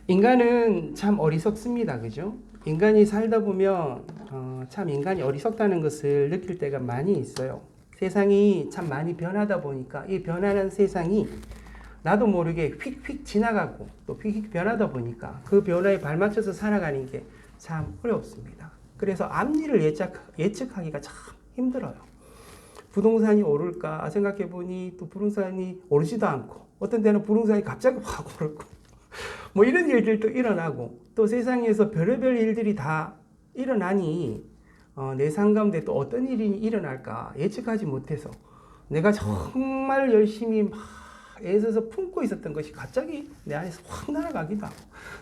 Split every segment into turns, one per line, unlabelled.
인간은 참 어리석습니다. 그죠? 인간이 살다 보면 참 인간이 어리석다는 것을 느낄 때가 많이 있어요. 세상이 참 많이 변하다 보니까 이 변하는 세상이 나도 모르게 휙휙 지나가고 또 휙휙 변하다 보니까 그 변화에 발맞춰서 살아가는 게 참 어렵습니다. 그래서 앞일을 예측하기가 참 힘들어요. 부동산이 오를까 생각해 보니 또 부동산이 오르지도 않고 어떤 때는 부동산이 갑자기 확 오르고 뭐 이런 일들도 일어나고 또 세상에서 별의별 일들이 다 일어나니 내 삶 가운데 또 어떤 일이 일어날까 예측하지 못해서 내가 정말 열심히 막 애써서 품고 있었던 것이 갑자기 내 안에서 확 날아가기도 하고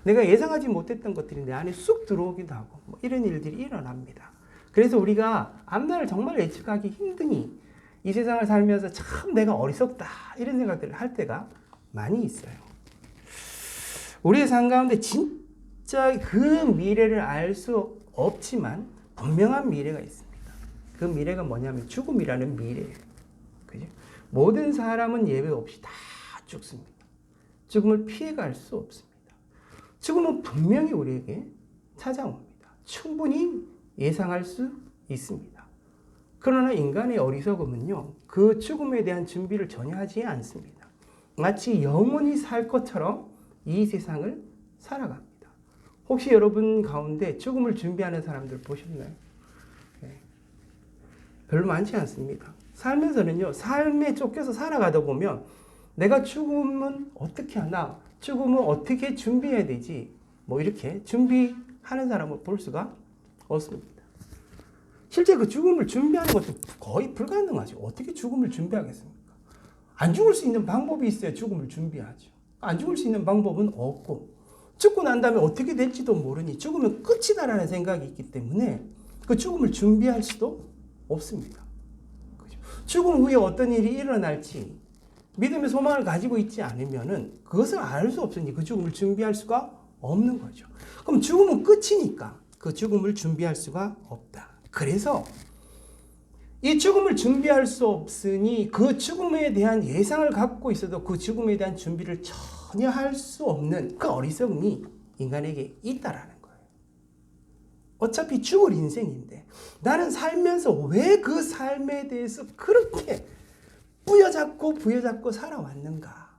내가 예상하지 못했던 것들이 내 안에 쑥 들어오기도 하고 뭐 이런 일들이 일어납니다. 그래서 우리가 앞날을 정말 예측하기 힘드니 이 세상을 살면서 참 내가 어리석다 이런 생각들을 할 때가 많이 있어요. 우리의 삶 가운데 진짜 그 미래를 알 수 없지만 분명한 미래가 있습니다. 그 미래가 뭐냐면 죽음이라는 미래예요. 그죠? 모든 사람은 예외 없이 다 죽습니다. 죽음을 피해갈 수 없습니다. 죽음은 분명히 우리에게 찾아옵니다. 충분히 예상할 수 있습니다. 그러나 인간의 어리석음은요, 그 죽음에 대한 준비를 전혀 하지 않습니다. 마치 영원히 살 것처럼 이 세상을 살아갑니다. 혹시 여러분 가운데 죽음을 준비하는 사람들 보셨나요? 네. 별로 많지 않습니다. 살면서는요, 삶에 쫓겨서 살아가다 보면 내가 죽음은 어떻게 하나, 죽음은 어떻게 준비해야 되지, 뭐 이렇게 준비하는 사람을 볼 수가 없습니다. 실제 그 죽음을 준비하는 것도 거의 불가능하죠. 어떻게 죽음을 준비하겠습니까? 안 죽을 수 있는 방법이 있어야 죽음을 준비하죠. 안 죽을 수 있는 방법은 없고, 죽고 난 다음에 어떻게 될지도 모르니 죽으면 끝이다라는 생각이 있기 때문에 그 죽음을 준비할 수도 없습니다. 그죠? 죽음 후에 어떤 일이 일어날지 믿음의 소망을 가지고 있지 않으면은 그것을 알 수 없으니 그 죽음을 준비할 수가 없는 거죠. 그럼 죽음은 끝이니까 그 죽음을 준비할 수가 없다. 그래서 이 죽음을 준비할 수 없으니 그 죽음에 대한 예상을 갖고 있어도 그 죽음에 대한 준비를 전혀 할 수 없는 그 어리석음이 인간에게 있다라는 거예요. 어차피 죽을 인생인데 나는 살면서 왜 그 삶에 대해서 그렇게 부여잡고 살아왔는가?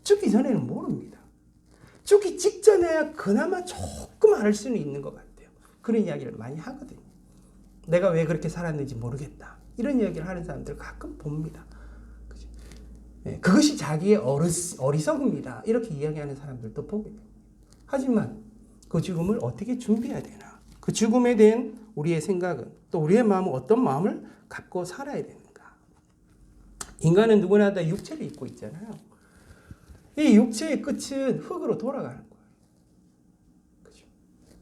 죽기 전에는 모릅니다. 죽기 직전에야 그나마 조금 알 수는 있는 것 같아요. 그런 이야기를 많이 하거든요. 내가 왜 그렇게 살았는지 모르겠다. 이런 이야기를 하는 사람들 가끔 봅니다. 그죠? 네, 그것이 자기의 어리석음이다. 이렇게 이야기하는 사람들도 보게 됩니다. 하지만 그 죽음을 어떻게 준비해야 되나? 그 죽음에 대한 우리의 생각은 또 우리의 마음은 어떤 마음을 갖고 살아야 되는가? 인간은 누구나 다 육체를 입고 있잖아요. 이 육체의 끝은 흙으로 돌아가는 거예요. 그죠?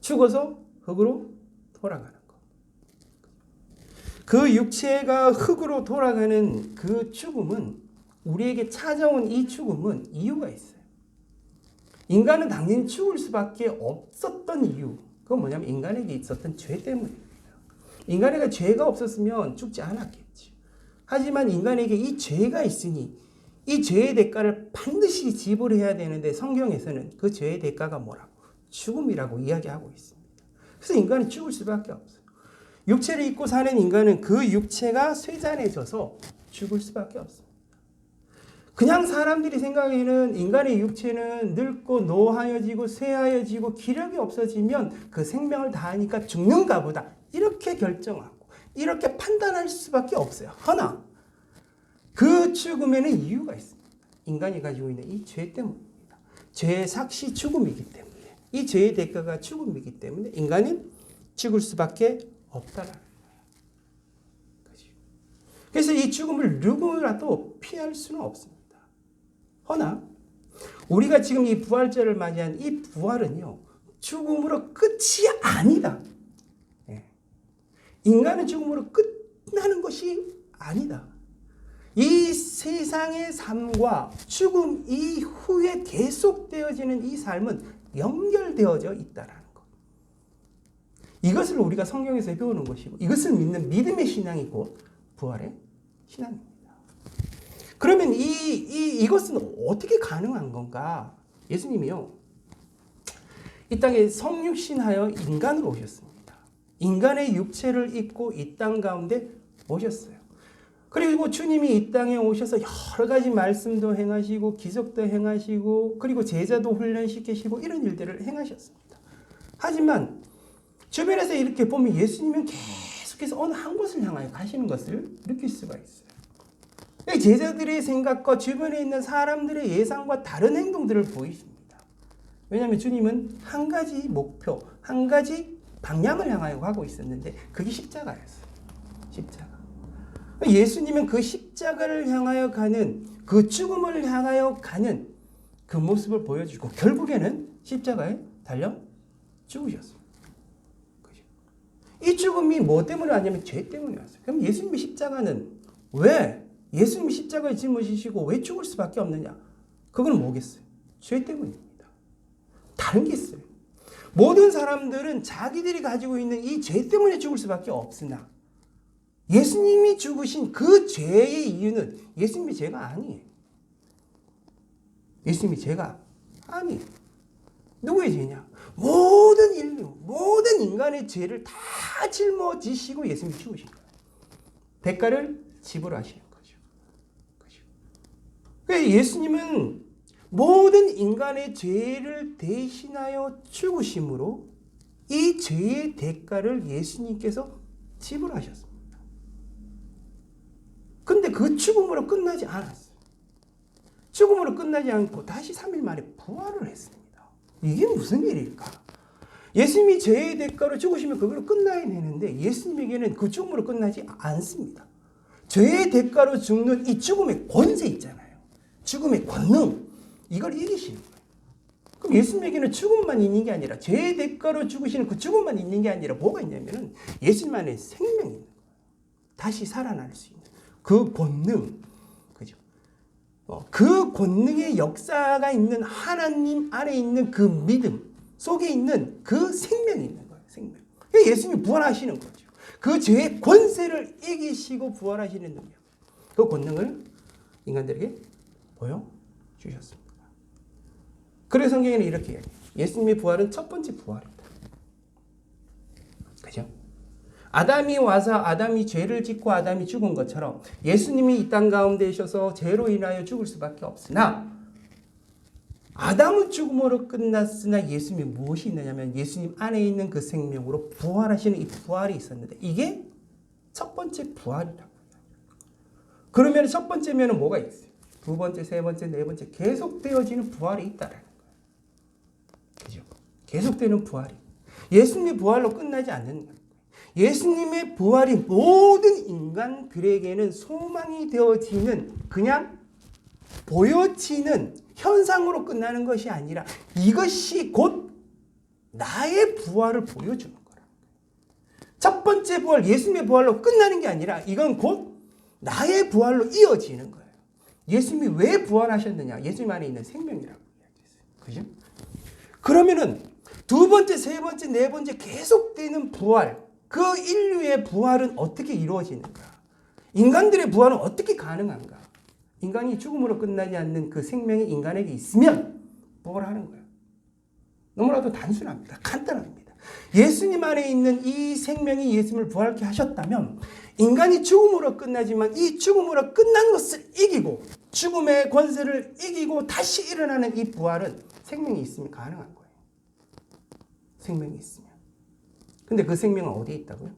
죽어서 흙으로 돌아가는 거예요. 그 육체가 흙으로 돌아가는 그 죽음은 우리에게 찾아온 이 죽음은 이유가 있어요. 인간은 당연히 죽을 수밖에 없었던 이유. 그건 뭐냐면 인간에게 있었던 죄 때문입니다. 인간에게 죄가 없었으면 죽지 않았겠지. 하지만 인간에게 이 죄가 있으니 이 죄의 대가를 반드시 지불해야 되는데 성경에서는 그 죄의 대가가 뭐라고? 죽음이라고 이야기하고 있습니다. 그래서 인간은 죽을 수밖에 없어요. 육체를 입고 사는 인간은 그 육체가 쇠잔해져서 죽을 수밖에 없습니다. 그냥 사람들이 생각에는 인간의 육체는 늙고 노하여지고 쇠하여지고 기력이 없어지면 그 생명을 다하니까 죽는가 보다 이렇게 결정하고 이렇게 판단할 수밖에 없어요. 허나 그 죽음에는 이유가 있습니다. 인간이 가지고 있는 이 죄 때문입니다. 죄의 삭시 죽음이기 때문에 이 죄의 대가가 죽음이기 때문에 인간은 죽을 수밖에 없다라는 거예요. 그래서 이 죽음을 누구라도 피할 수는 없습니다. 허나 우리가 지금 이 부활절을 맞이한 이 부활은요, 죽음으로 끝이 아니다. 인간은 죽음으로 끝나는 것이 아니다. 이 세상의 삶과 죽음 이후에 계속되어지는 이 삶은 연결되어져 있다라는 것. 이것을 우리가 성경에서 배우는 것이고 이것을 믿는 믿음의 신앙이 곧 부활의 신앙입니다. 그러면 이것은 어떻게 가능한 건가? 예수님이요, 이 땅에 성육신하여 인간으로 오셨습니다. 인간의 육체를 입고 이 땅 가운데 오셨어요. 그리고 주님이 이 땅에 오셔서 여러 가지 말씀도 행하시고 기적도 행하시고 그리고 제자도 훈련시키시고 이런 일들을 행하셨습니다. 하지만 주변에서 이렇게 보면 예수님은 계속해서 어느 한 곳을 향하여 가시는 것을 느낄 수가 있어요. 제자들의 생각과 주변에 있는 사람들의 예상과 다른 행동들을 보이십니다. 왜냐하면 주님은 한 가지 목표, 한 가지 방향을 향하여 가고 있었는데 그게 십자가였어요. 십자가. 예수님은 그 십자가를 향하여 가는, 그 죽음을 향하여 가는 그 모습을 보여주고 결국에는 십자가에 달려 죽으셨습니다. 그죠? 이 죽음이 뭐 때문에 왔냐면 죄 때문에 왔어요. 그럼 예수님의 십자가는 왜 예수님이 십자가에 짐을 지시고 왜 죽을 수밖에 없느냐? 그건 뭐겠어요? 죄 때문입니다. 다른 게 있어요. 모든 사람들은 자기들이 가지고 있는 이 죄 때문에 죽을 수밖에 없으나 예수님이 죽으신 그 죄의 이유는 예수님의 죄가 아니에요. 예수님의 죄가 아니에요. 누구의 죄냐? 모든 인류, 모든 인간의 죄를 다 짊어지시고 예수님이 죽으신 거예요. 대가를 지불하시는 거죠. 그래서 예수님은 모든 인간의 죄를 대신하여 죽으심으로 이 죄의 대가를 예수님께서 지불하셨습니다. 근데 그 죽음으로 끝나지 않았어요. 죽음으로 끝나지 않고 다시 3일 만에 부활을 했습니다. 이게 무슨 일일까? 예수님이 죄의 대가로 죽으시면 그걸로 끝나야 되는데 예수님에게는 그 죽음으로 끝나지 않습니다. 죄의 대가로 죽는 이 죽음의 권세 있잖아요. 죽음의 권능. 이걸 이기시는 거예요. 그럼 예수님에게는 죽음만 있는 게 아니라 죄의 대가로 죽으시는 그 죽음만 있는 게 아니라 뭐가 있냐면은 예수님 안에 생명이 있는 거예요. 다시 살아날 수 있는 그 권능. 그죠? 그 권능의 역사가 있는 하나님 안에 있는 그 믿음 속에 있는 그 생명이 있는 거예요. 생명. 예수님이 부활하시는 거죠. 그 죄의 권세를 이기시고 부활하시는 능력. 그 권능을 인간들에게 보여주셨습니다. 그래서 성경에는 이렇게 얘기해요. 예수님의 부활은 첫 번째 부활이다. 그죠? 아담이 와서 아담이 죄를 짓고 아담이 죽은 것처럼 예수님이 이 땅 가운데 있어서 죄로 인하여 죽을 수밖에 없으나 아담은 죽음으로 끝났으나 예수님이 무엇이 있느냐면 예수님 안에 있는 그 생명으로 부활하시는 이 부활이 있었는데 이게 첫 번째 부활이라고. 그러면 첫 번째면 뭐가 있어요? 두 번째, 세 번째, 네 번째 계속되어지는 부활이 있다라는 거예요. 그죠? 계속되는 부활이. 예수님의 부활로 끝나지 않는 거예요. 예수님의 부활이 모든 인간들에게는 소망이 되어지는 그냥 보여지는 현상으로 끝나는 것이 아니라 이것이 곧 나의 부활을 보여주는 거라. 첫 번째 부활, 예수님의 부활로 끝나는 게 아니라 이건 곧 나의 부활로 이어지는 거예요. 예수님이 왜 부활하셨느냐? 예수님 안에 있는 생명이라고 이야기했어요. 그죠? 그러면은 두 번째, 세 번째, 네 번째 계속되는 부활, 그 인류의 부활은 어떻게 이루어지는가? 인간들의 부활은 어떻게 가능한가? 인간이 죽음으로 끝나지 않는 그 생명이 인간에게 있으면 부활하는 거예요. 너무나도 단순합니다. 간단합니다. 예수님 안에 있는 이 생명이 예수님을 부활케 하셨다면 인간이 죽음으로 끝나지만 이 죽음으로 끝난 것을 이기고 죽음의 권세를 이기고 다시 일어나는 이 부활은 생명이 있으면 가능한 거예요. 생명이 있으면. 근데 그 생명은 어디에 있다고요?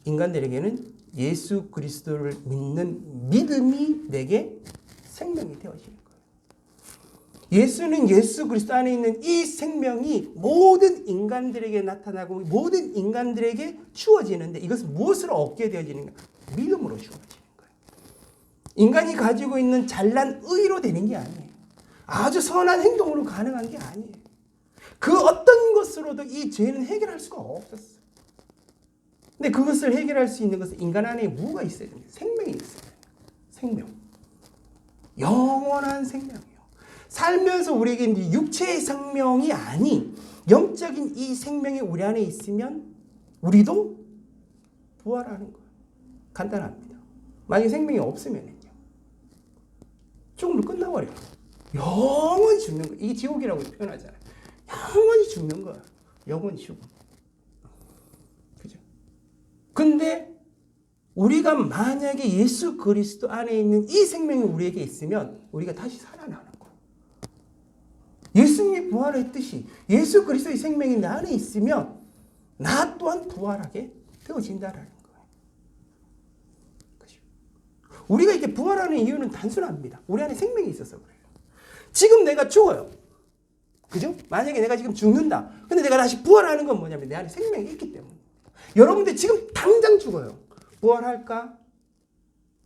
인간들에게는 예수 그리스도를 믿는 믿음이 내게 생명이 되어지는 거예요. 예수는 예수 그리스도 안에 있는 이 생명이 모든 인간들에게 나타나고 모든 인간들에게 주어지는데 이것은 무엇으로 얻게 되어지는가? 믿음으로 주어지는 거예요. 인간이 가지고 있는 잘난 의로 되는 게 아니에요. 아주 선한 행동으로 가능한 게 아니에요. 그 어떤 것으로도 이 죄는 해결할 수가 없었어요. 근데 그것을 해결할 수 있는 것은 인간 안에 뭐가 있어야 됩니다. 생명이 있어야 돼요. 생명. 영원한 생명이요. 살면서 우리에게 육체의 생명이 아닌 영적인 이 생명이 우리 안에 있으면 우리도 부활하는 거예요. 간단합니다. 만약에 생명이 없으면요. 죽음으로 끝나버려요. 영원히 죽는 거예요. 이게 지옥이라고 표현하잖아요. 영원히 죽는 거야. 영원히 죽음. 그죠? 근데 우리가 만약에 예수 그리스도 안에 있는 이 생명이 우리에게 있으면 우리가 다시 살아나는 거야. 예수님이 부활했듯이 예수 그리스도의 생명이 내 안에 있으면 나 또한 부활하게 되어진다라는 거예요. 그죠? 우리가 이렇게 부활하는 이유는 단순합니다. 우리 안에 생명이 있어서 그래요. 지금 내가 죽어요. 그죠? 만약에 내가 지금 죽는다. 근데 내가 다시 부활하는 건 뭐냐면 내 안에 생명이 있기 때문입니다. 여러분들 지금 당장 죽어요. 부활할까?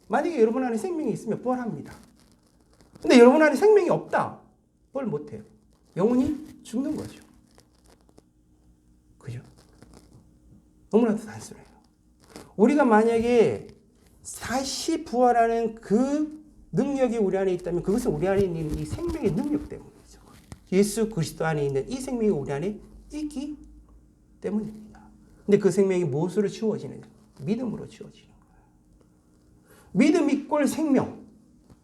만약에 여러분 안에 생명이 있으면 부활합니다. 근데 여러분 안에 생명이 없다. 부활 못해요. 영원히 죽는 거죠. 그죠? 너무나도 단순해요. 우리가 만약에 다시 부활하는 그 능력이 우리 안에 있다면 그것은 우리 안에 있는 이 생명의 능력 때문이죠. 예수 그리스도 안에 있는 이 생명이 우리 안에 있기 때문입니다. 근데 그 생명이 무엇으로 주어지느냐? 믿음으로 주어지는 거예요. 믿음 이꼴 생명.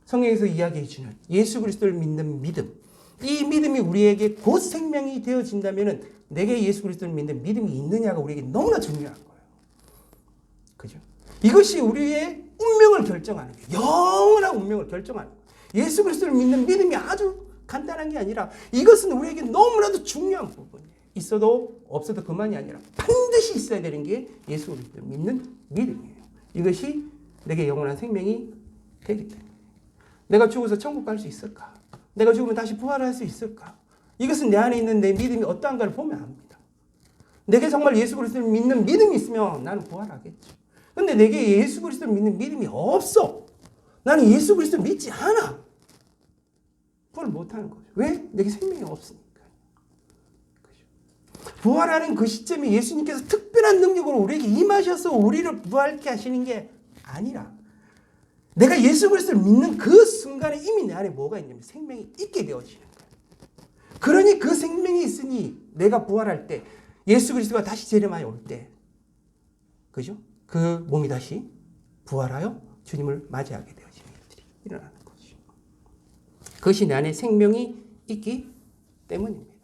성경에서 이야기해 주는 예수 그리스도를 믿는 믿음. 이 믿음이 우리에게 곧 생명이 되어진다면 내게 예수 그리스도를 믿는 믿음이 있느냐가 우리에게 너무나 중요한 거예요. 그죠? 이것이 우리의 운명을 결정하는 거예요. 영원한 운명을 결정하는 거예요. 예수 그리스도를 믿는 믿음이 아주 간단한 게 아니라 이것은 우리에게 너무나도 중요한 부분이에요. 있어도 없어도 그만이 아니라 반드시 있어야 되는 게 예수 그리스도를 믿는 믿음이에요. 이것이 내게 영원한 생명이 되기 때문에 내가 죽어서 천국 갈 수 있을까? 내가 죽으면 다시 부활할 수 있을까? 이것은 내 안에 있는 내 믿음이 어떠한가를 보면 압니다. 내게 정말 예수 그리스도를 믿는 믿음이 있으면 나는 부활하겠죠. 근데 내게 예수 그리스도를 믿는 믿음이 없어. 나는 예수 그리스도를 믿지 않아. 부활을 못하는 거죠. 왜? 내게 생명이 없으니까. 부활하는 그 시점에 예수님께서 특별한 능력으로 우리에게 임하셔서 우리를 부활케 하시는 게 아니라 내가 예수 그리스도를 믿는 그 순간에 이미 내 안에 뭐가 있냐면 생명이 있게 되어지는 거예요. 그러니 그 생명이 있으니 내가 부활할 때 예수 그리스도가 다시 재림하여 올 때 그죠? 그 몸이 다시 부활하여 주님을 맞이하게 되어지는 일들이 일어나는 거죠. 그것이 내 안에 생명이 있기 때문입니다.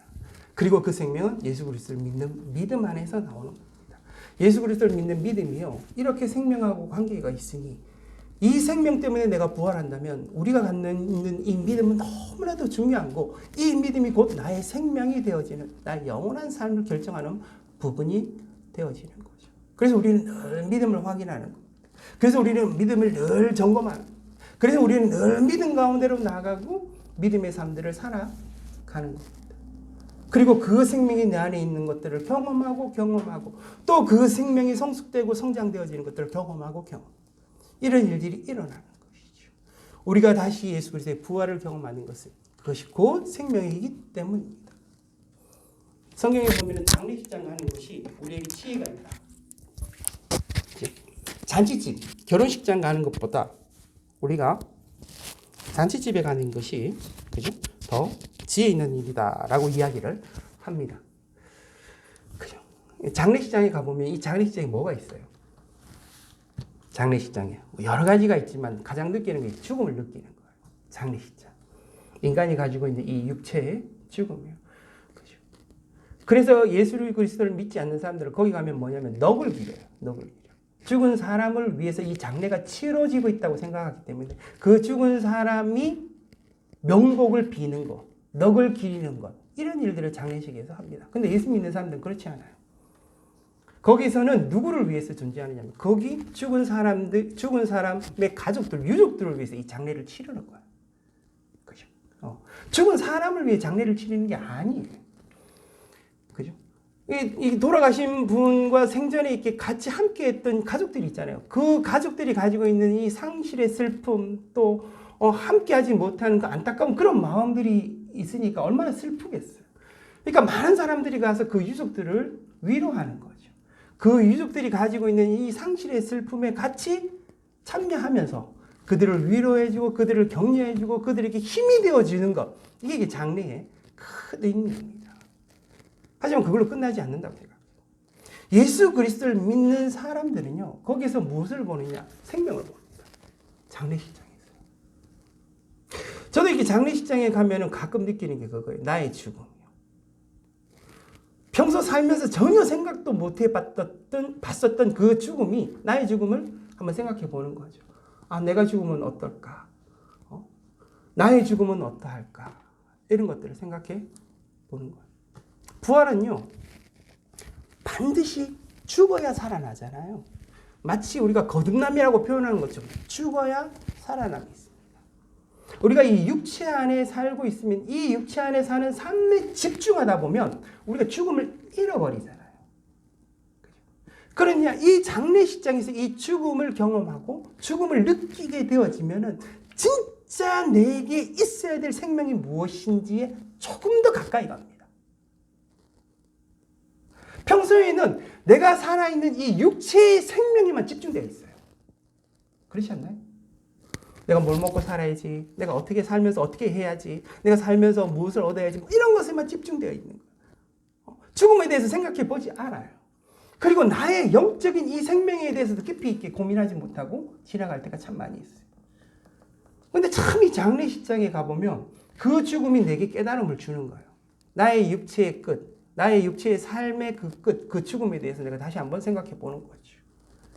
그리고 그 생명은 예수 그리스도를 믿는 믿음 안에서 나오는 겁니다. 예수 그리스도를 믿는 믿음이요. 이렇게 생명하고 관계가 있으니 이 생명 때문에 내가 부활한다면 우리가 갖는 있는 이 믿음은 너무나도 중요한 거. 이 믿음이 곧 나의 생명이 되어지는 나의 영원한 삶을 결정하는 부분이 되어지는 거죠. 그래서 우리는 늘 믿음을 확인하는 겁니다. 그래서 우리는 믿음을 늘 점검하는 겁니다. 그래서 우리는 늘 믿음 가운데로 나아가고 믿음의 삶들을 살아가는 겁니다. 그리고 그 생명이 내 안에 있는 것들을 경험하고 또 그 생명이 성숙되고 성장되어지는 것들을 경험하고 이런 일들이 일어나는 것이죠. 우리가 다시 예수 그리스도의 부활을 경험하는 것은 그것이 곧 생명이기 때문입니다. 성경에 보면 장례식장 가는 것이 우리에게 지혜가 있다. 잔치집, 결혼식장 가는 것보다 우리가 잔치집에 가는 것이 그죠? 더 지혜 있는 일이다라고 이야기를 합니다. 그죠? 장례식장에 가보면 이 장례식장에 뭐가 있어요? 장례식장에 여러 가지가 있지만 가장 느끼는 게 죽음을 느끼는 거예요. 장례식장. 인간이 가지고 있는 이 육체의 죽음이에요. 그죠? 그래서 예수 그리스도를 믿지 않는 사람들은 거기 가면 뭐냐면 넋을 기려요. 넋을 기려. 죽은 사람을 위해서 이 장례가 치러지고 있다고 생각하기 때문에 그 죽은 사람이 명복을 비는 것, 넋을 기리는 것 이런 일들을 장례식에서 합니다. 근데 예수 믿는 사람들은 그렇지 않아요. 거기서는 누구를 위해서 존재하느냐면 거기 죽은 사람의 가족들, 유족들을 위해서 이 장례를 치르는 거야. 그죠? 죽은 사람을 위해 장례를 치르는 게 아니에요. 그죠? 이 돌아가신 분과 생전에 이렇게 같이 함께했던 가족들이 있잖아요. 그 가족들이 가지고 있는 이 상실의 슬픔 또 함께하지 못하는 그 안타까운 그런 마음들이 있으니까 얼마나 슬프겠어요. 그러니까 많은 사람들이 가서 그 유족들을 위로하는 거죠. 그 유족들이 가지고 있는 이 상실의 슬픔에 같이 참여하면서 그들을 위로해주고 그들을 격려해주고 그들에게 힘이 되어주는 것. 이게 장례의 큰 의미입니다. 하지만 그걸로 끝나지 않는다고 생각해요. 예수 그리스도를 믿는 사람들은요. 거기서 무엇을 보느냐? 생명을 봅니다. 장례식장에서. 저도 이렇게 장례식장에 가면은 가끔 느끼는 게 그거예요. 나의 죽음이요. 평소 살면서 전혀 생각도 못 봤었던 그 죽음이 나의 죽음을 한번 생각해 보는 거죠. 아, 내가 죽으면 어떨까? 나의 죽음은 어떠할까? 이런 것들을 생각해 보는 거예요. 부활은요, 반드시 죽어야 살아나잖아요. 마치 우리가 거듭남이라고 표현하는 것처럼 죽어야 살아남이 있습니다. 우리가 이 육체 안에 살고 있으면 이 육체 안에 사는 삶에 집중하다 보면 우리가 죽음을 잃어버리잖아요. 그러냐, 이 장례식장에서 이 죽음을 경험하고 죽음을 느끼게 되어지면은 진짜 내게 있어야 될 생명이 무엇인지에 조금 더 가까이 갑니다. 평소에는 내가 살아있는 이 육체의 생명에만 집중되어 있어요. 그렇지 않나요? 내가 뭘 먹고 살아야지, 내가 어떻게 살면서 어떻게 해야지, 내가 살면서 무엇을 얻어야지, 뭐 이런 것에만 집중되어 있는 거예요. 죽음에 대해서 생각해 보지 않아요. 그리고 나의 영적인 이 생명에 대해서도 깊이 있게 고민하지 못하고 지나갈 때가 참 많이 있어요. 근데 참 이 장례식장에 가보면 그 죽음이 내게 깨달음을 주는 거예요. 나의 육체의 끝, 나의 육체의 삶의 그 끝, 그 죽음에 대해서 내가 다시 한번 생각해 보는 거죠.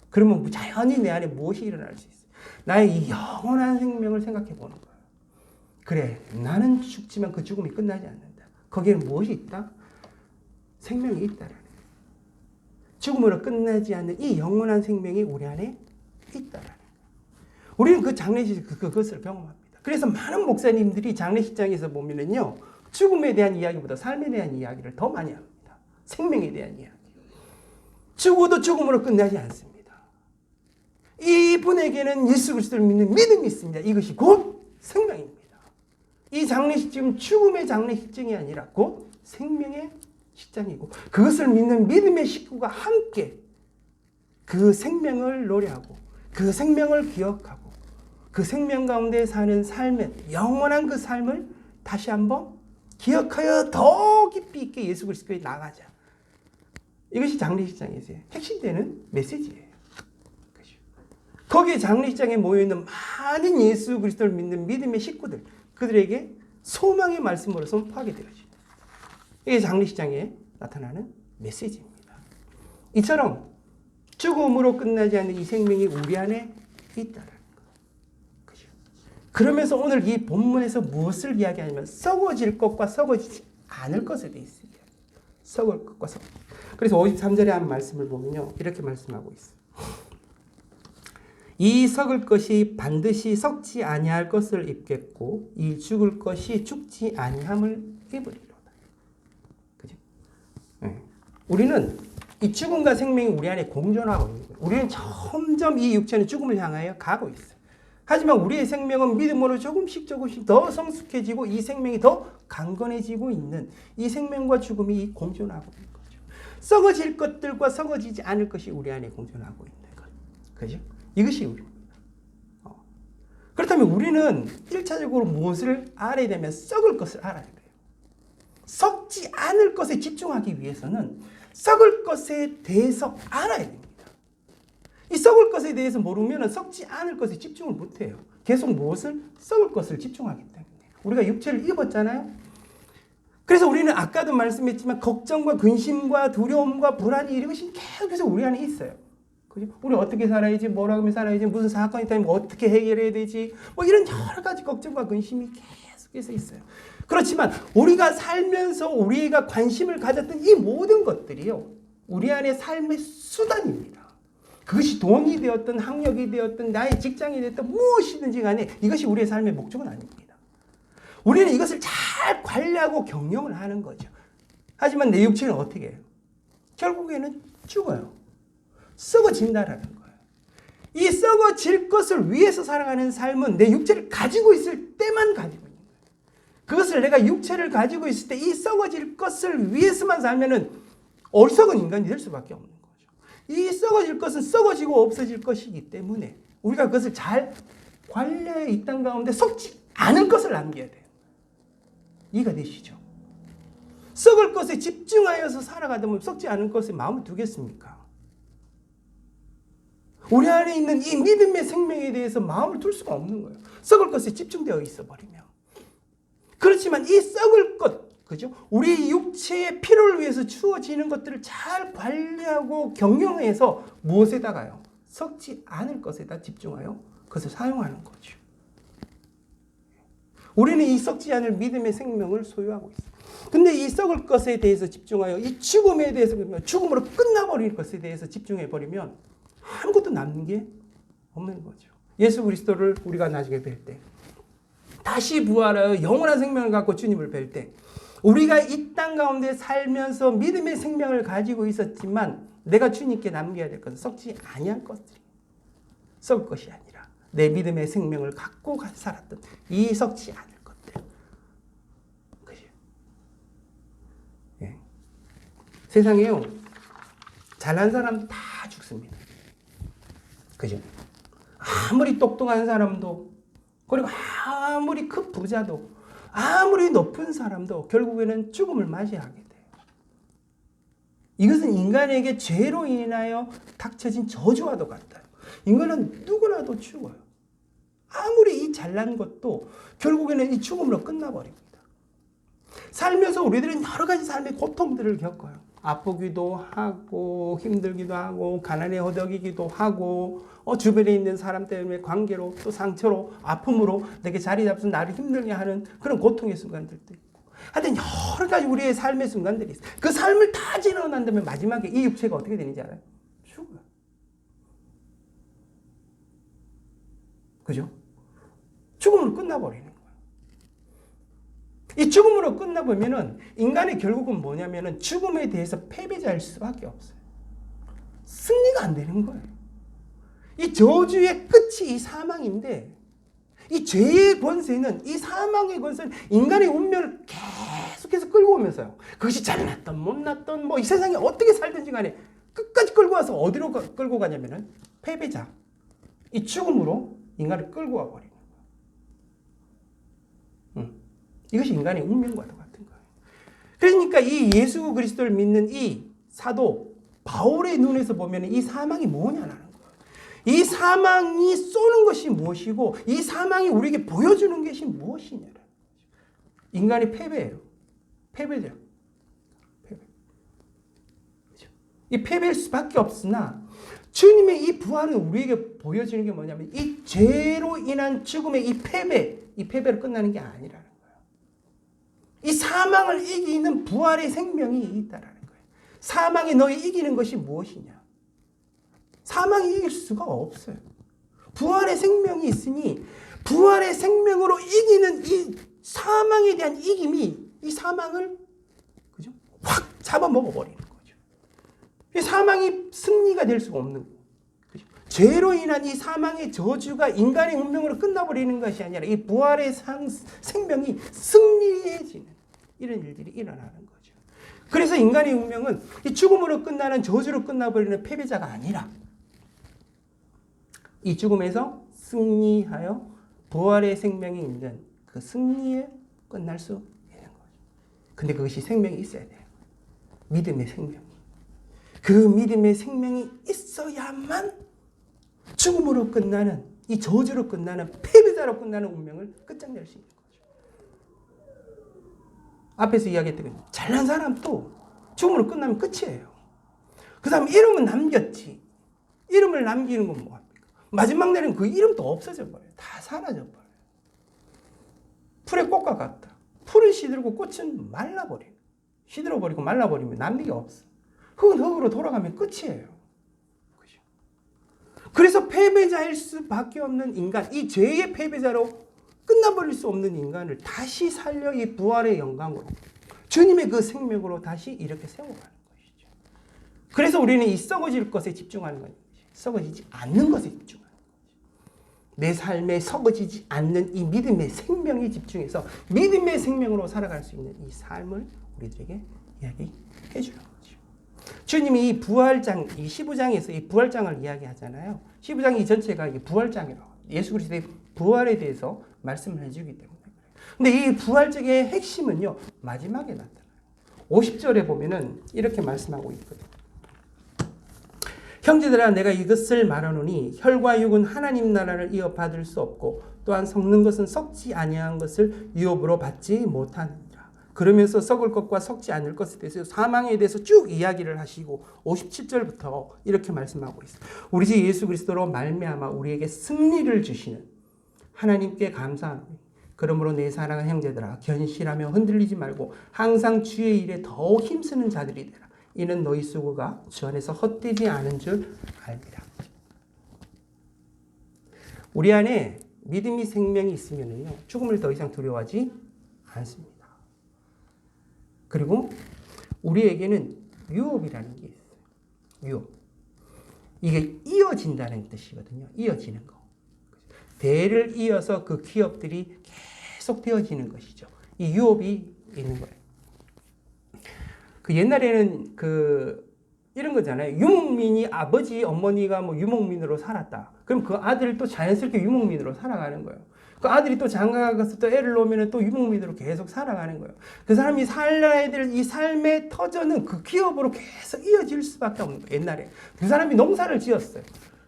그러면 자연히 내 안에 무엇이 일어날 수 있어요? 나의 이 영원한 생명을 생각해 보는 거예요. 그래, 나는 죽지만 그 죽음이 끝나지 않는다. 거기에는 무엇이 있다? 생명이 있다라는 거예요. 죽음으로 끝나지 않는 이 영원한 생명이 우리 안에 있다라는 거예요. 우리는 그 장례식 그것을 경험합니다. 그래서 많은 목사님들이 장례식장에서 보면은요, 죽음에 대한 이야기보다 삶에 대한 이야기를 더 많이 합니다. 생명에 대한 이야기. 죽어도 죽음으로 끝나지 않습니다. 이분에게는 예수 그리스도를 믿는 믿음이 있습니다. 이것이 곧 생명입니다. 이 장례식장은 죽음의 장례식장이 아니라 곧 생명의 식장이고, 그것을 믿는 믿음의 식구가 함께 그 생명을 노래하고 그 생명을 기억하고 그 생명 가운데 사는 삶의 영원한 그 삶을 다시 한번 기억하여 더 깊이 있게 예수 그리스도에 나가자. 이것이 장례식장에서의 핵심되는 메시지예요. 거기에 장례식장에 모여있는 많은 예수 그리스도를 믿는 믿음의 식구들, 그들에게 소망의 말씀으로 선포하게 되어집니다. 이게 장례식장에 나타나는 메시지입니다. 이처럼 죽음으로 끝나지 않는 이 생명이 우리 안에 있다는 거죠. 그러면서 오늘 이 본문에서 무엇을 이야기하냐면 썩어질 것과 썩어지지 않을 것에 대해서 썩을 것과 썩을 것. 그래서 53절에 한 말씀을 보면요, 이렇게 말씀하고 있어요. 이 썩을 것이 반드시 썩지 아니할 것을 입겠고 이 죽을 것이 죽지 아니함을 입으리로다. 그죠? 네. 우리는 이 죽음과 생명이 우리 안에 공존하고 있는 거예요. 우리는 점점 이 육체는 죽음을 향하여 가고 있어요. 하지만 우리의 생명은 믿음으로 조금씩 더 성숙해지고 이 생명이 더 강건해지고 있는 이 생명과 죽음이 공존하고 있는 거죠. 썩어질 것들과 썩어지지 않을 것이 우리 안에 공존하고 있는 것. 그죠? 이것이 우리입니다. 그렇다면 우리는 1차적으로 무엇을 알아야 되면 썩을 것을 알아야 돼요. 썩지 않을 것에 집중하기 위해서는 썩을 것에 대해서 알아야 됩니다. 이 썩을 것에 대해서 모르면 썩지 않을 것에 집중을 못해요. 계속 무엇을? 썩을 것을 집중하기 때문에. 우리가 육체를 입었잖아요. 그래서 우리는 아까도 말씀했지만 걱정과 근심과 두려움과 불안이 이것이 계속해서 우리 안에 있어요. 그죠? 우리 어떻게 살아야지, 뭐라고 하면 살아야지, 무슨 사건이 있다면 어떻게 해결해야 되지, 뭐 이런 여러 가지 걱정과 근심이 계속해서 있어요. 그렇지만 우리가 살면서 우리가 관심을 가졌던 이 모든 것들이요, 우리 안에 삶의 수단입니다. 그것이 돈이 되었든 학력이 되었든 나의 직장이 되었든 무엇이든지 간에 이것이 우리의 삶의 목적은 아닙니다. 우리는 이것을 잘 관리하고 경영을 하는 거죠. 하지만 내 육체는 어떻게 해요? 결국에는 죽어요. 썩어진다라는 거예요. 이 썩어질 것을 위해서 살아가는 삶은 내 육체를 가지고 있을 때만 가지고 있는 거예요. 그것을 내가 육체를 가지고 있을 때 이 썩어질 것을 위해서만 살면은 어리석은 인간이 될 수밖에 없는 거죠. 이 썩어질 것은 썩어지고 없어질 것이기 때문에 우리가 그것을 잘 관리해 이 땅 가운데 썩지 않을 것을 남겨야 돼요. 이해가 되시죠? 썩을 것에 집중하여서 살아가다 보면 썩지 않을 것에 마음을 두겠습니까? 우리 안에 있는 이 믿음의 생명에 대해서 마음을 둘 수가 없는 거예요. 썩을 것에 집중되어 있어 버리면. 그렇지만 이 썩을 것, 그죠? 우리 육체의 필요를 위해서 주어지는 것들을 잘 관리하고 경영해서 무엇에다가요? 썩지 않을 것에다 집중하여 그것을 사용하는 거죠. 우리는 이 썩지 않을 믿음의 생명을 소유하고 있어요. 근데 이 썩을 것에 대해서 집중하여 이 죽음에 대해서 죽음으로 끝나버릴 것에 대해서 집중해버리면 아무것도 남는 게 없는 거죠. 예수 그리스도를 우리가 나중에 뵐 때 다시 부활하여 영원한 생명을 갖고 주님을 뵐 때 우리가 이 땅 가운데 살면서 믿음의 생명을 가지고 있었지만 내가 주님께 남겨야 될 것은 썩지 아니한 것들이 썩을 것이 아니라 내 믿음의 생명을 갖고 살았던 이 썩지 않을 것들. 그죠? 예. 세상에요. 잘난 사람 다 죽습니다. 그죠? 아무리 똑똑한 사람도 그리고 아무리 큰 부자도 아무리 높은 사람도 결국에는 죽음을 맞이하게 돼요. 이것은 인간에게 죄로 인하여 닥쳐진 저주와도 같아요. 인간은 누구나도 죽어요. 아무리 이 잘난 것도 결국에는 이 죽음으로 끝나버립니다. 살면서 우리들은 여러 가지 삶의 고통들을 겪어요. 아프기도 하고 힘들기도 하고 가난에 허덕이기도 하고 주변에 있는 사람 때문에 관계로 또 상처로 아픔으로 내게 자리 잡아서 나를 힘들게 하는 그런 고통의 순간들도 있고 하여튼 여러 가지 우리의 삶의 순간들이 있어요. 그 삶을 다 지나고 난 다음에 마지막에 이 육체가 어떻게 되는지 알아요? 죽어요. 그죠? 죽음으로 끝나버리는 거예요. 이 죽음으로 끝나보면은 인간의 결국은 뭐냐면은 죽음에 대해서 패배자일 수밖에 없어요. 승리가 안 되는 거예요. 이 저주의 끝이 이 사망인데 이 죄의 권세는 이 사망의 권세는 인간의 운명을 계속해서 끌고 오면서요. 그것이 잘났던 못났던 뭐 이 세상에 어떻게 살든지 간에 끝까지 끌고 와서 어디로 끌고 가냐면은 패배자 이 죽음으로 인간을 끌고 와버리는 거예요. 이것이 인간의 운명과 똑같은 거예요. 그러니까 이 예수 그리스도를 믿는 이 사도 바울의 눈에서 보면 이 사망이 뭐냐라는 거예요. 이 사망이 쏘는 것이 무엇이고 이 사망이 우리에게 보여주는 것이 무엇이냐라는 거죠. 인간의 패배예요. 패배죠. 패배. 그렇죠? 이 패배일 수밖에 없으나 주님의 이 부활은 우리에게 보여주는 게 뭐냐면 이 죄로 인한 죽음의 이 패배로 끝나는 게 아니라는 거예요. 이 사망을 이기는 부활의 생명이 있다라는 거예요. 사망이 너희 이기는 것이 무엇이냐? 사망이 이길 수가 없어요. 부활의 생명이 있으니 부활의 생명으로 이기는 이 사망에 대한 이김이 이 사망을 그죠? 확 잡아먹어버리는 거죠. 이 사망이 승리가 될 수가 없는 거예요. 그죠? 죄로 인한 이 사망의 저주가 인간의 운명으로 끝나버리는 것이 아니라 이 부활의 생명이 승리해지는 이런 일들이 일어나는 거죠. 그래서 인간의 운명은 이 죽음으로 끝나는 저주로 끝나버리는 패배자가 아니라 이 죽음에서 승리하여 부활의 생명이 있는 그 승리에 끝날 수 있는 거죠. 근데 그것이 생명이 있어야 돼요. 믿음의 생명이. 그 믿음의 생명이 있어야만 죽음으로 끝나는 이 저주로 끝나는 패배자로 끝나는 운명을 끝장낼 수 있는 거죠. 앞에서 이야기했던 잘난 사람도 죽음으로 끝나면 끝이에요. 그 다음 이름은 남겼지. 이름을 남기는 건 뭐합니까? 마지막 날은 그 이름도 없어져 버려요. 다 사라져 버려요. 풀의 꽃과 같다. 풀은 시들고 꽃은 말라버려요. 시들어버리고 말라버리면 남는 게 없어. 흙은 흙으로 돌아가면 끝이에요. 그죠? 그래서 패배자일 수밖에 없는 인간, 이 죄의 패배자로 끝나버릴 수 없는 인간을 다시 살려 이 부활의 영광으로 주님의 그 생명으로 다시 이렇게 세워가는 것이죠. 그래서 우리는 이 썩어질 것에 집중하는 거예요. 썩어지지 않는 것에 집중하는 거죠. 내 삶에 썩어지지 않는 이 믿음의 생명에 집중해서 믿음의 생명으로 살아갈 수 있는 이 삶을 우리들에게 이야기해 주는 거죠. 주님이 이 부활장, 이 15장에서 이 부활장을 이야기하잖아요. 15장이 이 전체가 이 부활장이라고. 예수 그리스도의 부활에 대해서 말씀을 해주기 때문에. 근데 이 부활적의 핵심은요, 마지막에 나타나요. 50절에 보면은 이렇게 말씀하고 있거든요. 형제들아 내가 이것을 말하노니 혈과 육은 하나님 나라를 이어받을 수 없고 또한 썩는 것은 썩지 아니한 것을 유업으로 받지 못하느니라. 그러면서 썩을 것과 썩지 않을 것에 대해서 사망에 대해서 쭉 이야기를 하시고 57절부터 이렇게 말씀하고 있어요. 우리 주 예수 그리스도로 말미암아 우리에게 승리를 주시는 하나님께 감사합니다. 그러므로 내 사랑하는 형제들아 견실하며 흔들리지 말고 항상 주의 일에 더욱 힘쓰는 자들이 되라. 이는 너희 수고가 주 안에서 헛되지 않은 줄 알리라. 우리 안에 믿음이 생명이 있으면요 죽음을 더 이상 두려워하지 않습니다. 그리고 우리에게는 유업이라는 게 있어요. 유업. 이게 이어진다는 뜻이거든요. 이어지는 거. 대를 이어서 그 기업들이 계속 되어지는 것이죠. 이 유업이 있는 거예요. 그 옛날에는 이런 거잖아요. 유목민이 아버지, 어머니가 뭐 유목민으로 살았다. 그럼 그 아들이 또 자연스럽게 유목민으로 살아가는 거예요. 그 아들이 또 장가가서 또 애를 놓으면 또 유목민으로 계속 살아가는 거예요. 그 사람이 살아야 될 이 삶의 터전은 그 기업으로 계속 이어질 수밖에 없는 거예요. 옛날에. 그 사람이 농사를 지었어요.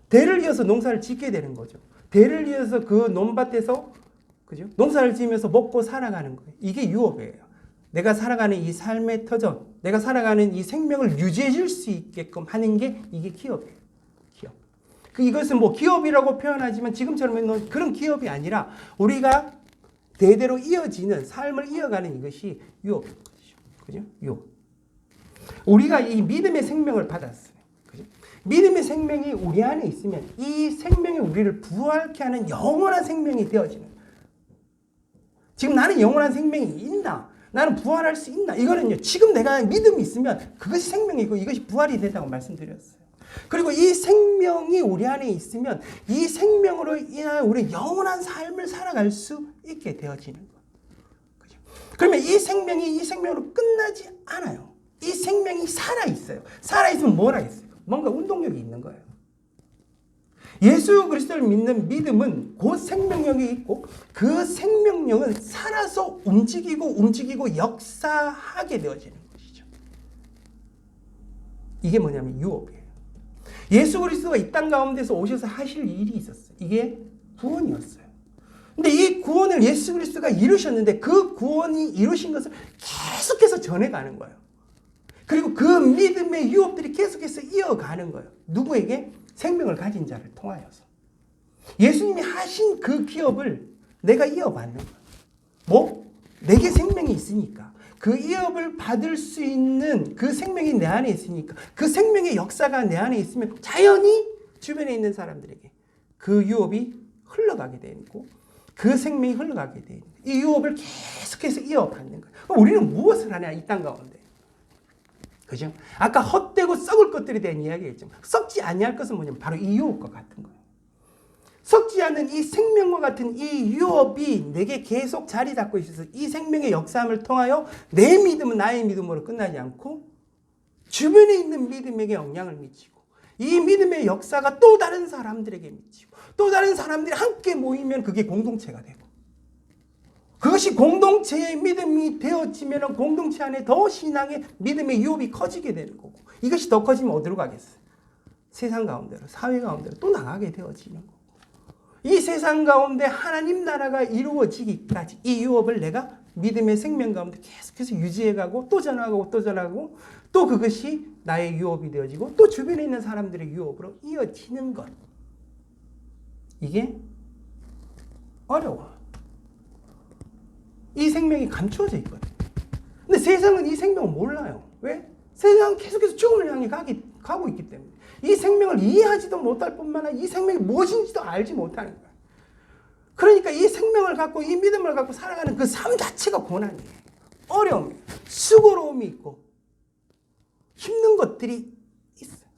대를 이어서 농사를 짓게 되는 거죠. 대를 이어서 그 논밭에서 그죠? 농사를 지으면서 먹고 살아가는 거예요. 이게 유업이에요. 내가 살아가는 이 삶의 터전, 내가 살아가는 이 생명을 유지해 줄 수 있게끔 하는 게 이게 기업이에요. 기업. 이것은 뭐 기업이라고 표현하지만 지금처럼 그런 기업이 아니라 우리가 대대로 이어지는 삶을 이어가는 이것이 유업인 것이죠. 그죠? 유업. 우리가 이 믿음의 생명을 받았어요. 그죠? 믿음의 생명이 우리 안에 있으면 이 생명이 우리를 부활케 하는 영원한 생명이 되어지는 거예요. 지금 나는 영원한 생명이 있나? 나는 부활할 수 있나? 이거는요, 지금 내가 믿음이 있으면 그것이 생명이고 이것이 부활이 된다고 말씀드렸어요. 그리고 이 생명이 우리 안에 있으면 이 생명으로 인하여 우리 영원한 삶을 살아갈 수 있게 되어지는 거예요. 그죠? 그러면 이 생명이 이 생명으로 끝나지 않아요. 이 생명이 살아있어요. 살아있으면 뭘 하겠어요? 뭔가 운동력이 있는 거예요. 예수 그리스도를 믿는 믿음은 그 생명력이 있고 그 생명력은 살아서 움직이고 역사하게 되어지는 것이죠. 이게 뭐냐면 유업이에요. 예수 그리스도가 이 땅 가운데서 오셔서 하실 일이 있었어요. 이게 구원이었어요. 근데 이 구원을 예수 그리스도가 이루셨는데 그 구원이 이루신 것을 계속해서 전해가는 거예요. 그리고 그 믿음의 유업들이 계속해서 이어가는 거예요. 누구에게? 생명을 가진 자를 통하여서. 예수님이 하신 그 기업을 내가 이어받는 거예요. 뭐? 내게 생명이 있으니까. 그 이업을 받을 수 있는 그 생명이 내 안에 있으니까. 그 생명의 역사가 내 안에 있으면 자연히 주변에 있는 사람들에게 그 유업이 흘러가게 되고 그 생명이 흘러가게 되는 거예요. 이 유업을 계속해서 이어받는 거예요. 그럼 우리는 무엇을 하냐? 이 땅 가운데. 그죠? 아까 헛되고 썩을 것들에 대한 이야기했지만 썩지 아니할 것은 뭐냐면 바로 이 유업과 같은 거예요. 썩지 않는 이 생명과 같은 이 유업이 내게 계속 자리 잡고 있어서 이 생명의 역사함을 통하여 내 믿음은 나의 믿음으로 끝나지 않고 주변에 있는 믿음에게 영향을 미치고 이 믿음의 역사가 또 다른 사람들에게 미치고 또 다른 사람들이 함께 모이면 그게 공동체가 되고 그것이 공동체의 믿음이 되어지면 공동체 안에 더 신앙의 믿음의 유업이 커지게 되는 거고 이것이 더 커지면 어디로 가겠어요? 세상 가운데로, 사회 가운데로 또 나가게 되어지는 거고 이 세상 가운데 하나님 나라가 이루어지기까지 이 유업을 내가 믿음의 생명 가운데 계속해서 유지해가고 또 전하고 또 전하고 또 그것이 나의 유업이 되어지고 또 주변에 있는 사람들의 유업으로 이어지는 것. 이게 어려워. 이 생명이 감추어져 있거든요. 근데 세상은 이 생명을 몰라요. 왜? 세상은 계속해서 죽음을 향해 가고 있기 때문에. 이 생명을 이해하지도 못할 뿐만 아니라 이 생명이 무엇인지도 알지 못하는 거예요. 그러니까 이 생명을 갖고 이 믿음을 갖고 살아가는 그 삶 자체가 고난이에요. 어려움이에요. 수고로움이 있고 힘든 것들이 있어요.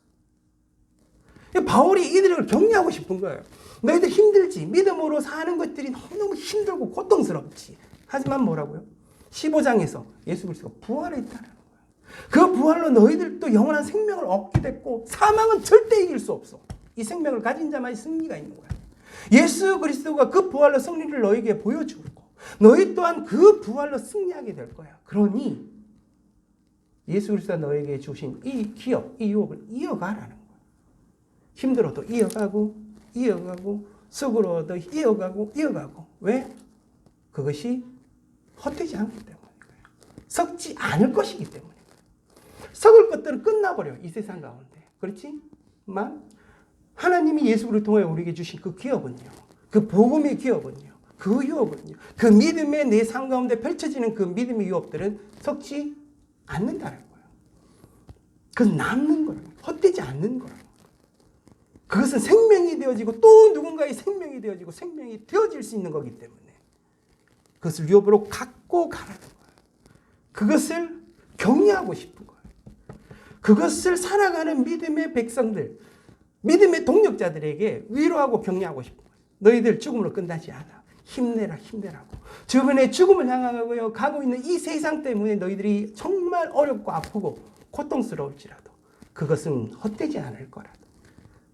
바울이 이들을 격려하고 싶은 거예요. 너희들 힘들지. 믿음으로 사는 것들이 너무너무 힘들고 고통스럽지. 하지만 뭐라고요? 15장에서 예수 그리스도가 부활했다는 거예요. 그 부활로 너희들도 영원한 생명을 얻게 됐고 사망은 절대 이길 수 없어. 이 생명을 가진 자만이 승리가 있는 거야. 예수 그리스도가 그 부활로 승리를 너에게 보여주고 너희 또한 그 부활로 승리하게 될 거야. 그러니 예수 그리스도가 너에게 주신 이 기업, 이 유업을 이어가라는 거야. 힘들어도 이어가고 수고로도 이어가고 왜? 그것이 헛되지 않기 때문에. 썩지 않을 것이기 때문에. 썩을 것들은 끝나버려, 이 세상 가운데. 그렇지만 하나님이 예수를 통해 우리에게 주신 그 기업은요, 그 복음의 기업은요, 그 유업은요, 그 믿음의 내 삶 가운데 펼쳐지는 그 믿음의 유업들은 썩지 않는다는 거예요. 그건 남는 거예요. 헛되지 않는 거예요. 그것은 생명이 되어지고 또 누군가의 생명이 되어지고 생명이 되어질 수 있는 거기 때문에 그것을 유업으로 갖고 가라는 거예요. 그것을 격려하고 싶은 거예요. 그것을 살아가는 믿음의 백성들, 믿음의 동력자들에게 위로하고 격려하고 싶은 거예요. 너희들 죽음으로 끝나지 않아. 힘내라, 힘내라고. 주변에 죽음을 향하고 가고 있는 이 세상 때문에 너희들이 정말 어렵고 아프고 고통스러울지라도 그것은 헛되지 않을 거라도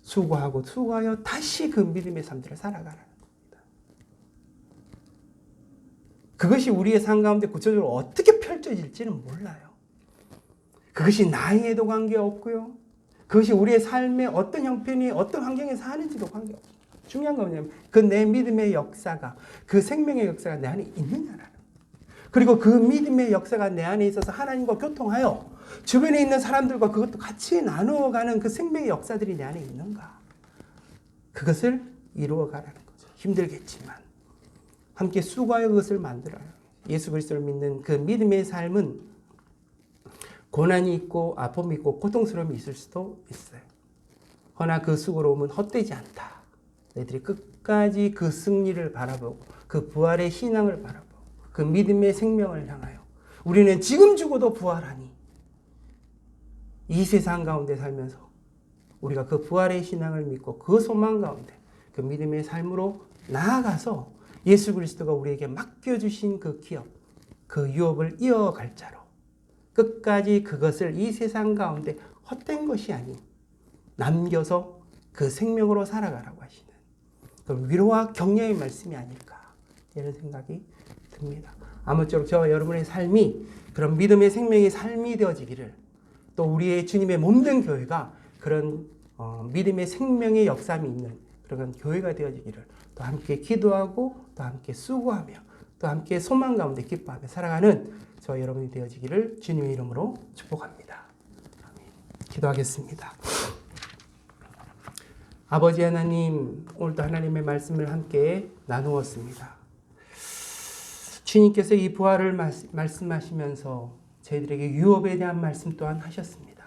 수고하고 수고하여 다시 그 믿음의 삶들을 살아가라는 겁니다. 그것이 우리의 삶 가운데 구체적으로 어떻게 펼쳐질지는 몰라요. 그것이 나이에도 관계없고요. 그것이 우리의 삶의 어떤 형편이 어떤 환경에서 하는지도 관계없어요. 중요한 건 뭐냐면 그 내 믿음의 역사가, 그 생명의 역사가 내 안에 있느냐라는 거예요. 그리고 그 믿음의 역사가 내 안에 있어서 하나님과 교통하여 주변에 있는 사람들과 그것도 같이 나누어가는 그 생명의 역사들이 내 안에 있는가. 그것을 이루어가라는 거죠. 힘들겠지만 함께 수고하여 그것을 만들어요. 예수 그리스도를 믿는 그 믿음의 삶은 고난이 있고 아픔이 있고 고통스러움이 있을 수도 있어요. 허나 그 수고로움은 헛되지 않다. 너희들이 끝까지 그 승리를 바라보고 그 부활의 신앙을 바라보고 그 믿음의 생명을 향하여 우리는 지금 죽어도 부활하니 이 세상 가운데 살면서 우리가 그 부활의 신앙을 믿고 그 소망 가운데 그 믿음의 삶으로 나아가서 예수 그리스도가 우리에게 맡겨주신 그 기업, 그 유업을 이어갈 자로 끝까지 그것을 이 세상 가운데 헛된 것이 아닌 남겨서 그 생명으로 살아가라고 하시는 그 위로와 격려의 말씀이 아닐까 이런 생각이 듭니다. 아무쪼록 저와 여러분의 삶이 그런 믿음의 생명의 삶이 되어지기를, 또 우리의 주님의 몸된 교회가 그런 믿음의 생명의 역삼이 있는 그런 교회가 되어지기를 또 함께 기도하고 또 함께 수고하며 또 함께 소망 가운데 기뻐하며 살아가는 저와 여러분이 되어지기를 주님의 이름으로 축복합니다. 아멘. 기도하겠습니다. 아버지 하나님, 오늘도 하나님의 말씀을 함께 나누었습니다. 주님께서 이 부활을 말씀하시면서 저희들에게 유업에 대한 말씀 또한 하셨습니다.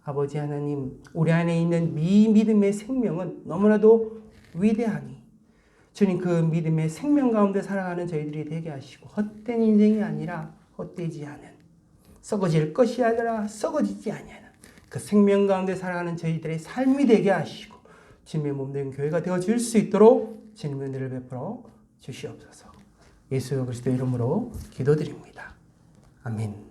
아버지 하나님, 우리 안에 있는 이 믿음의 생명은 너무나도 위대하니 주님 그 믿음의 생명 가운데 살아가는 저희들이 되게 하시고 헛된 인생이 아니라 헛되지 않은, 썩어질 것이 아니라 썩어지지 아니하는 그 생명 가운데 살아가는 저희들의 삶이 되게 하시고 주님의 몸된 교회가 되어줄 수 있도록 주님의 은혜를 베풀어 주시옵소서. 예수 그리스도의 이름으로 기도드립니다. 아멘.